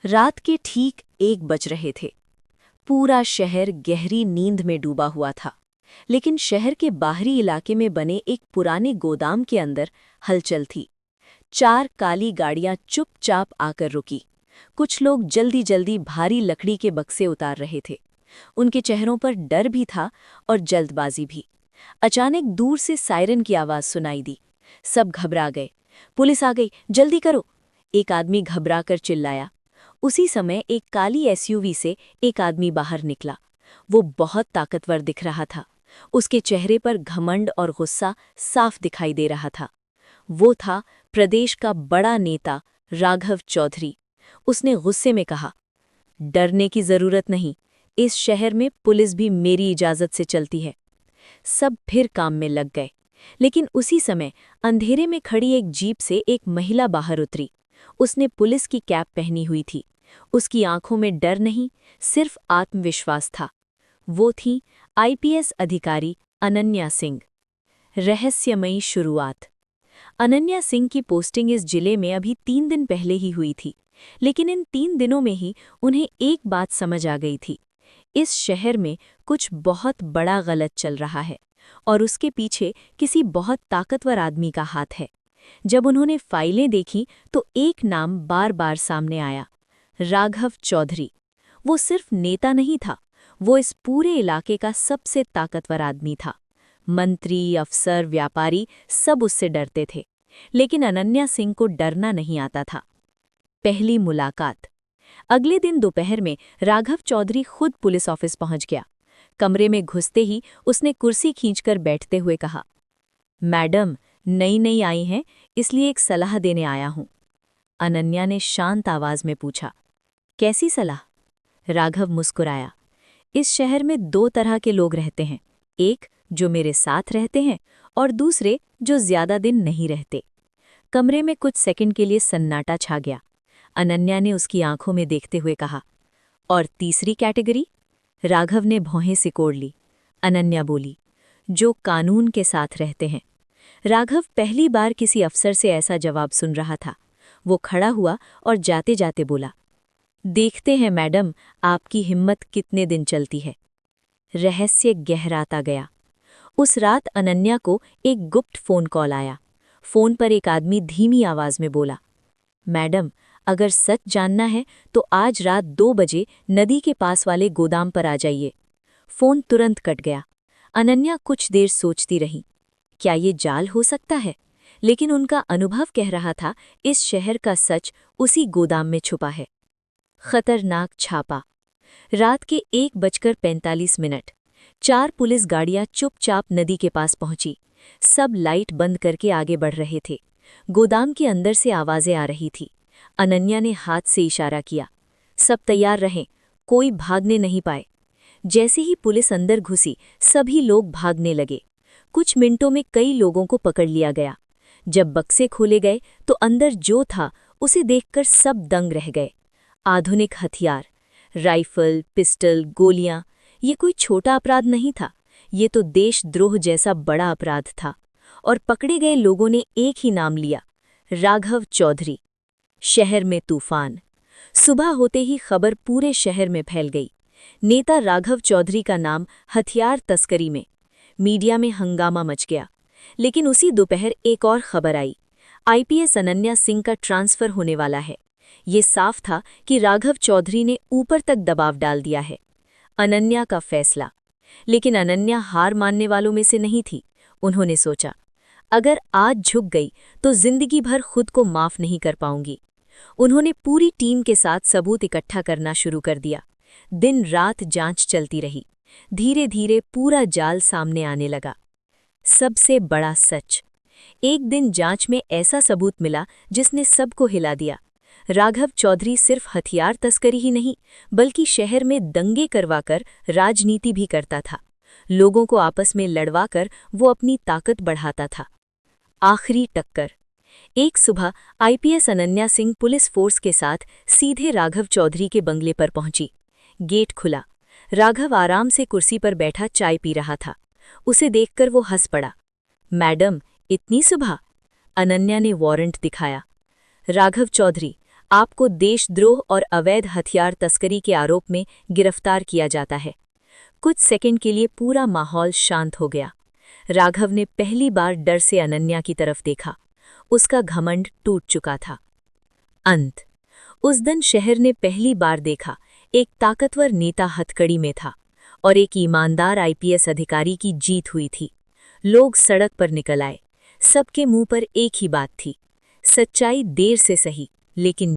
रात के ठीक 1 बज रहे थे। पूरा शहर गहरी नींद में डूबा हुआ था, लेकिन शहर के बाहरी इलाके में बने एक पुराने गोदाम के अंदर हलचल थी। 4 काली गाड़ियां चुपचाप आकर रुकी। कुछ लोग जल्दी जल्दी भारी लकड़ी के बक्से उतार रहे थे। उनके चेहरों पर डर भी था और जल्दबाजी भी। अचानक दूर से सायरन की आवाज सुनाई दी। सब घबरा गए। पुलिस आ गई, जल्दी करो! एक आदमी घबराकर चिल्लाया। उसी समय एक काली एसयूवी से एक आदमी बाहर निकला। वो बहुत ताकतवर दिख रहा था। उसके चेहरे पर घमंड और गुस्सा साफ दिखाई दे रहा था। वो था प्रदेश का बड़ा नेता राघव चौधरी। उसने गुस्से में कहा, डरने की जरूरत नहीं, इस शहर में पुलिस भी मेरी इजाजत से चलती है। सब फिर काम में लग गए। लेकिन उसी समय अंधेरे में खड़ी एक जीप से एक महिला बाहर उतरी। उसने पुलिस की कैप पहनी हुई थी। उसकी आंखों में डर नहीं, सिर्फ आत्मविश्वास था। वो थी आईपीएस अधिकारी अनन्या सिंह। रहस्यमयी शुरुआत। अनन्या सिंह की पोस्टिंग इस जिले में अभी 3 दिन पहले ही हुई थी, लेकिन इन 3 दिनों में ही उन्हें एक बात समझ आ गई थी। इस शहर में कुछ बहुत बड़ा गलत चल रहा है और उसके पीछे किसी बहुत ताकतवर आदमी का हाथ है। जब उन्होंने फाइलें देखीं तो एक नाम बार बार सामने आया, राघव चौधरी। वो सिर्फ नेता नहीं था, वो इस पूरे इलाके का सबसे ताकतवर आदमी था। मंत्री, अफसर, व्यापारी सब उससे डरते थे, लेकिन अनन्या सिंह को डरना नहीं आता था। पहली मुलाकात। अगले दिन दोपहर में राघव चौधरी खुद पुलिस ऑफिस पहुंच गया। कमरे में घुसते ही उसने कुर्सी खींचकर बैठते हुए कहा, मैडम, नई नई आई हैं, इसलिए एक सलाह देने आया हूं। अनन्या ने शांत आवाज में पूछा, कैसी सलाह? राघव मुस्कुराया, इस शहर में 2 तरह के लोग रहते हैं, एक जो मेरे साथ रहते हैं और दूसरे जो ज्यादा दिन नहीं रहते। कमरे में कुछ सेकंड के लिए सन्नाटा छा गया। अनन्या ने उसकी आंखों में देखते हुए कहा, और तीसरी कैटेगरी? राघव ने भौहें सिकोड़ ली। अनन्या बोली, जो कानून के साथ रहते हैं। राघव पहली बार किसी अफसर से ऐसा जवाब सुन रहा था। वो खड़ा हुआ और जाते जाते बोला, देखते हैं मैडम, आपकी हिम्मत कितने दिन चलती है। रहस्य गहराता गया। उस रात अनन्या को एक गुप्त फोन कॉल आया। फोन पर एक आदमी धीमी आवाज में बोला, मैडम, अगर सच जानना है तो आज रात 2 बजे नदी के पास वाले गोदाम पर आ जाइए। फोन तुरंत कट गया। अनन्या कुछ देर सोचती रही, क्या ये जाल हो सकता है? लेकिन उनका अनुभव कह रहा था, इस शहर का सच उसी गोदाम में छुपा है। खतरनाक छापा। रात के 1:45। 4 पुलिस गाड़ियां चुपचाप नदी के पास पहुंची। सब लाइट बंद करके आगे बढ़ रहे थे। गोदाम के अंदर से आवाजें आ रही थी। अनन्या ने हाथ से इशारा किया, सब तैयार रहें, कोई भागने नहीं पाए। जैसे ही पुलिस अंदर घुसी, सभी लोग भागने लगे। कुछ मिनटों में कई लोगों को पकड़ लिया गया। जब बक्से खोले गए तो अंदर जो था उसे देखकर सब दंग रह गए। आधुनिक हथियार, राइफल, पिस्टल, गोलियां। ये कोई छोटा अपराध नहीं था, ये तो देशद्रोह जैसा बड़ा अपराध था। और पकड़े गए लोगों ने एक ही नाम लिया, राघव चौधरी। शहर में तूफान। सुबह होते ही खबर पूरे शहर में फैल गई। नेता राघव चौधरी का नाम हथियार तस्करी में। मीडिया में हंगामा मच गया। लेकिन उसी दोपहर एक और खबर आई, आईपीएस अनन्या सिंह का ट्रांसफर होने वाला है। ये साफ था कि राघव चौधरी ने ऊपर तक दबाव डाल दिया है। अनन्या का फैसला। लेकिन अनन्या हार मानने वालों में से नहीं थी। उन्होंने सोचा, अगर आज झुक गई तो जिंदगी भर खुद को माफ नहीं कर पाऊंगी। उन्होंने पूरी टीम के साथ सबूत इकट्ठा करना शुरू कर दिया। दिन रात जांच चलती रही। धीरे धीरे पूरा जाल सामने आने लगा। सबसे बड़ा सच। एक दिन जांच में ऐसा सबूत मिला जिसने सबको हिला दिया। राघव चौधरी सिर्फ हथियार तस्करी ही नहीं, बल्कि शहर में दंगे करवाकर राजनीति भी करता था। लोगों को आपस में लड़वाकर वो अपनी ताकत बढ़ाता था। आखिरी टक्कर। एक सुबह IPS Ananya Singh police force के साथ सीधे राघव चौधरी के बंगले पर पहुंची। गेट खुला। राघव आराम से कुर्सी पर बैठा चाय पी रहा था। उसे देखकर वो हंस पड़ा। मैडम, इतनी सुबह? अनन्या ने वारंट दिखाया। राघव चौधरी, आपको देशद्रोह और अवैध हथियार तस्करी के आरोप में गिरफ्तार किया जाता है। कुछ सेकंड के लिए पूरा माहौल शांत हो गया। राघव ने पहली बार डर से अनन्या की तरफ देखा। उसका घमंड टूट चुका था। अंत। उस दिन शहर ने पहली बार देखा, एक ताकतवर नेता हथकड़ी में था और एक ईमानदार आईपीएस अधिकारी की जीत हुई थी। लोग सड़क पर निकल आए। सबके मुंह पर एक ही बात थी, सच्चाई देर से सही लेकिन